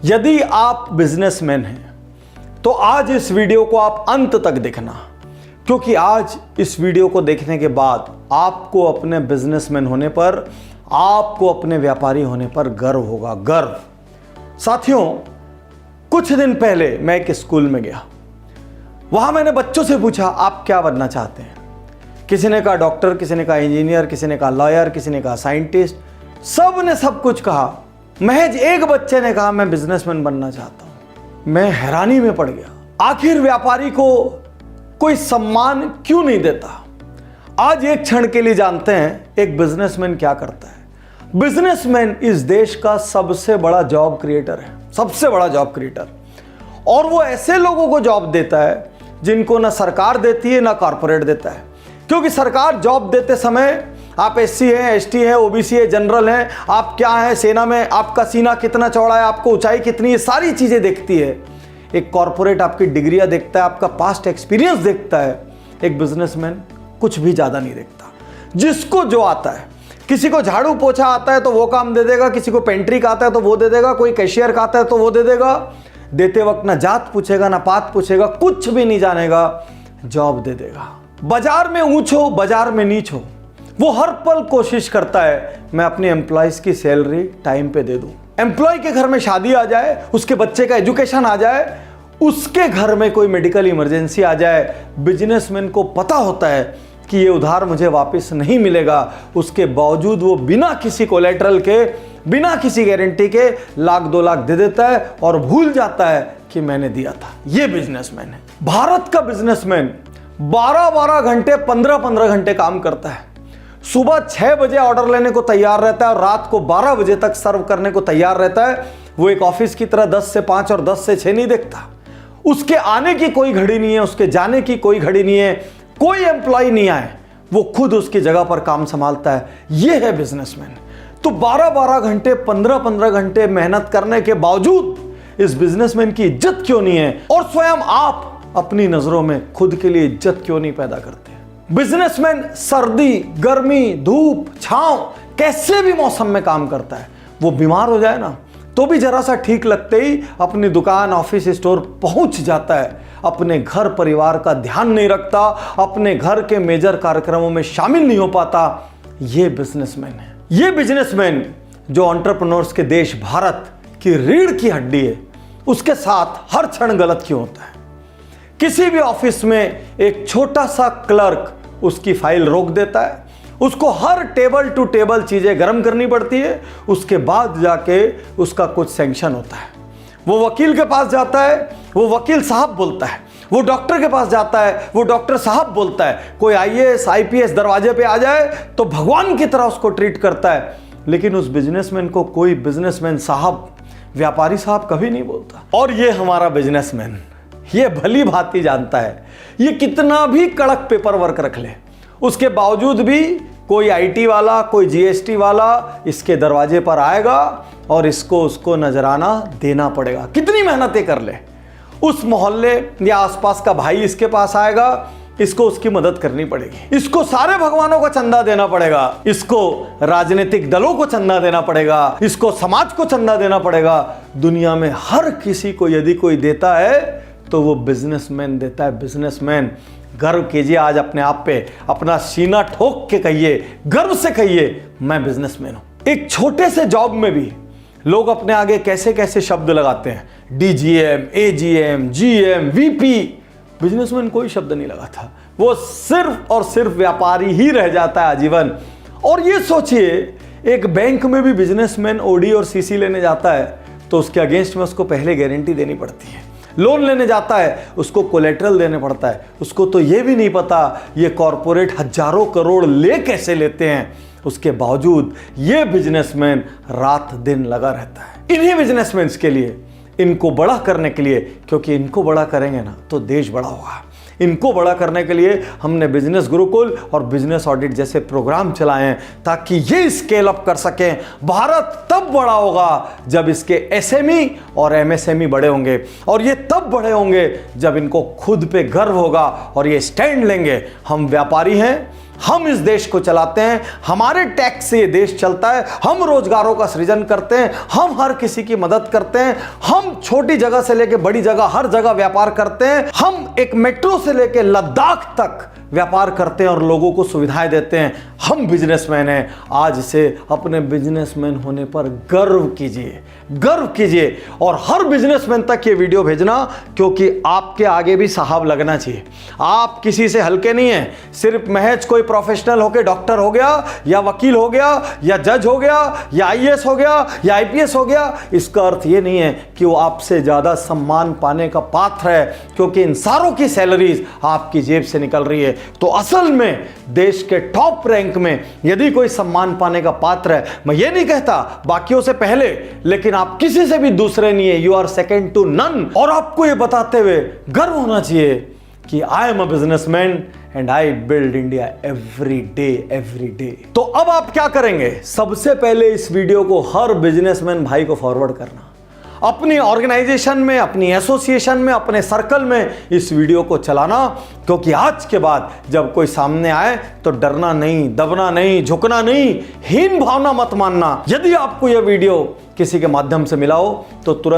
यदि आप बिजनेसमैन हैं तो आज इस वीडियो को आप अंत तक देखना, क्योंकि आज इस वीडियो को देखने के बाद आपको अपने बिजनेसमैन होने पर, आपको अपने व्यापारी होने पर गर्व होगा, गर्व। साथियों, कुछ दिन पहले मैं एक स्कूल में गया। वहां मैंने बच्चों से पूछा, आप क्या बनना चाहते हैं? किसी ने कहा डॉक्टर, किसी ने कहा इंजीनियर, किसी ने कहा लॉयर, किसी ने कहा साइंटिस्ट। सब ने सब कुछ कहा। महज एक बच्चे ने कहा मैं बिजनेसमैन बनना चाहता हूं। मैं हैरानी में पड़ गया। आखिर व्यापारी को कोई सम्मान क्यों नहीं देता? आज एक क्षण के लिए जानते हैं एक बिजनेसमैन क्या करता है। बिजनेसमैन इस देश का सबसे बड़ा जॉब क्रिएटर है, सबसे बड़ा जॉब क्रिएटर। और वो ऐसे लोगों को जॉब देता है जिनको ना सरकार देती है ना कॉर्पोरेट देता है। क्योंकि सरकार जॉब देते समय आप एससी हैं, एसटी हैं, ओबीसी है, जनरल हैं, आप क्या हैं, सेना में आपका सीना कितना चौड़ा है, आपको ऊंचाई कितनी है, सारी चीजें देखती है। एक कॉर्पोरेट आपकी डिग्रियां देखता है, आपका पास्ट एक्सपीरियंस देखता है। एक बिजनेसमैन कुछ भी ज्यादा नहीं देखता। जिसको जो आता है, किसी को झाड़ू पोछा आता है तो वो काम दे देगा, किसी को पेंट्री का आता है तो वो दे देगा, कोई कैशियर का आता है तो वो दे देगा। देते वक्त ना जात पूछेगा ना पात पूछेगा, कुछ भी नहीं जानेगा, जॉब दे देगा। बाजार में ऊंच हो, बाजार में नीच हो, वो हर पल कोशिश करता है मैं अपने एम्प्लॉयज की सैलरी टाइम पे दे दूं। एम्प्लॉय के घर में शादी आ जाए, उसके बच्चे का एजुकेशन आ जाए, उसके घर में कोई मेडिकल इमरजेंसी आ जाए, बिजनेसमैन को पता होता है कि ये उधार मुझे वापस नहीं मिलेगा। उसके बावजूद वो बिना किसी कोलेटरल के, बिना किसी गारंटी के लाख 2 लाख दे देता है और भूल जाता है कि मैंने दिया था। ये बिजनेसमैन है। भारत का बिजनेसमैन 12-12 घंटे, 15-15 घंटे काम करता है। सुबह 6 बजे ऑर्डर लेने को तैयार रहता है और रात को 12 बजे तक सर्व करने को तैयार रहता है। वो एक ऑफिस की तरह 10 से 5 और 10 से 6 नहीं देखता। उसके आने की कोई घड़ी नहीं है, उसके जाने की कोई घड़ी नहीं है। कोई एम्प्लॉय नहीं आए, वो खुद उसकी जगह पर काम संभालता है। ये है बिजनेसमैन। तो 12-12 घंटे, 15-15 घंटे मेहनत करने के बावजूद इस बिजनेसमैन की इज्जत क्यों नहीं है? और स्वयं आप अपनी नजरों में खुद के लिए इज्जत क्यों नहीं पैदा करते? बिजनेसमैन सर्दी, गर्मी, धूप, छांव, कैसे भी मौसम में काम करता है। वो बीमार हो जाए ना तो भी जरा सा ठीक लगते ही अपनी दुकान, ऑफिस, स्टोर पहुंच जाता है। अपने घर परिवार का ध्यान नहीं रखता, अपने घर के मेजर कार्यक्रमों में शामिल नहीं हो पाता। ये बिजनेसमैन है। ये बिजनेसमैन जो एंटरप्रेन्योर्स के देश भारत की रीढ़ की हड्डी है, उसके साथ हर क्षण गलत क्यों होता है? किसी भी ऑफिस में एक छोटा सा क्लर्क उसकी फाइल रोक देता है, उसको हर टेबल टू टेबल चीजें गर्म करनी पड़ती है, उसके बाद जाके उसका कुछ सैंक्शन होता है। वो वकील के पास जाता है, वो वकील साहब बोलता है। वो डॉक्टर के पास जाता है, वो डॉक्टर साहब बोलता है। कोई आईएएस, आईपीएस दरवाजे पे आ जाए तो भगवान की तरह उसको ट्रीट करता है। लेकिन उस बिजनेसमैन को कोई बिजनेसमैन साहब, व्यापारी साहब कभी नहीं बोलता। और ये हमारा बिजनेसमैन, ये भली भांति जानता है ये कितना भी कड़क पेपर वर्क रख ले, उसके बावजूद भी कोई आईटी वाला, कोई जीएसटी वाला इसके दरवाजे पर आएगा और इसको उसको नजराना देना पड़ेगा। कितनी मेहनतें कर ले, उस मोहल्ले या आसपास का भाई इसके पास आएगा, इसको उसकी मदद करनी पड़ेगी। इसको सारे भगवानों को चंदा देना पड़ेगा, इसको राजनीतिक दलों को चंदा देना पड़ेगा, इसको समाज को चंदा देना पड़ेगा। दुनिया में हर किसी को यदि कोई देता है तो वो बिजनेसमैन देता है। बिजनेसमैन। गर्व कीजिए आज अपने आप पे, अपना सीना ठोक के कहिए, गर्व से कहिए मैं बिजनेसमैन हूं। एक छोटे से जॉब में भी लोग अपने आगे कैसे कैसे शब्द लगाते हैं, DGM, AGM, GM, VP. Businessman कोई शब्द नहीं लगाता, वो सिर्फ और सिर्फ व्यापारी ही रह जाता है आजीवन। और ये सोचिए, एक बैंक में भी बिजनेसमैन ओडी और सीसी लेने जाता है तो उसके अगेंस्ट में उसको पहले गारंटी देनी पड़ती है। लोन लेने जाता है, उसको कोलेटरल देने पड़ता है। उसको तो ये भी नहीं पता ये कॉरपोरेट हजारों करोड़ ले कैसे लेते हैं। उसके बावजूद ये बिजनेसमैन रात दिन लगा रहता है इन्हीं बिजनेसमैन्स के लिए, इनको बड़ा करने के लिए। क्योंकि इनको बड़ा करेंगे ना तो देश बड़ा होगा। इनको बड़ा करने के लिए हमने बिजनेस गुरुकुल और बिजनेस ऑडिट जैसे प्रोग्राम चलाए हैं ताकि ये स्केल अप कर सकें। भारत तब बड़ा होगा जब इसके एसएमई और एमएसएमई बड़े होंगे, और ये तब बड़े होंगे जब इनको खुद पे गर्व होगा और ये स्टैंड लेंगे। हम व्यापारी हैं, हम इस देश को चलाते हैं, हमारे टैक्स से ये देश चलता है, हम रोजगारों का सृजन करते हैं, हम हर किसी की मदद करते हैं, हम छोटी जगह से लेकर बड़ी जगह हर जगह व्यापार करते हैं, हम एक मेट्रो से लेकर लद्दाख तक व्यापार करते हैं और लोगों को सुविधाएं देते हैं। हम बिजनेसमैन हैं। आज से अपने बिजनेसमैन होने पर गर्व कीजिए, गर्व कीजिए और हर बिजनेसमैन तक ये वीडियो भेजना, क्योंकि आपके आगे भी साहब लगना चाहिए। आप किसी से हल्के नहीं हैं। सिर्फ महज कोई प्रोफेशनल होके डॉक्टर हो गया या वकील हो गया या जज हो गया या आईएएस हो गया या आईपीएस हो गया, इसका अर्थ ये नहीं है कि वो आपसे ज्यादा सम्मान पाने का पात्र है, क्योंकि इन सारों की सैलरीज आपकी जेब से निकल रही है। तो असल में देश के टॉप रैंक में यदि कोई सम्मान पाने का पात्र है, मैं ये नहीं कहता बाकियों से पहले, लेकिन आप किसी से भी दूसरे नहीं है, you are second to none. और आपको ये बताते हुए गर्व होना चाहिए कि I am a businessman and I build India every day. तो अब आप क्या करेंगे? सबसे पहले इस वीडियो को हर बिजनेसमैन भाई को फॉरवर्ड करना, अपनी ऑर्गेनाइजेशन में, अपनी एसोसिएशन में, अपने सर्कल में इस वीडियो को चलाना, क्योंकि आज के बाद जब कोई सामने आए तो डरना नहीं, दबना नहीं, झुकना नहीं, हीन भावना मत मानना। यदि आपको यह वीडियो किसी के माध्यम से मिला हो तो तुरंत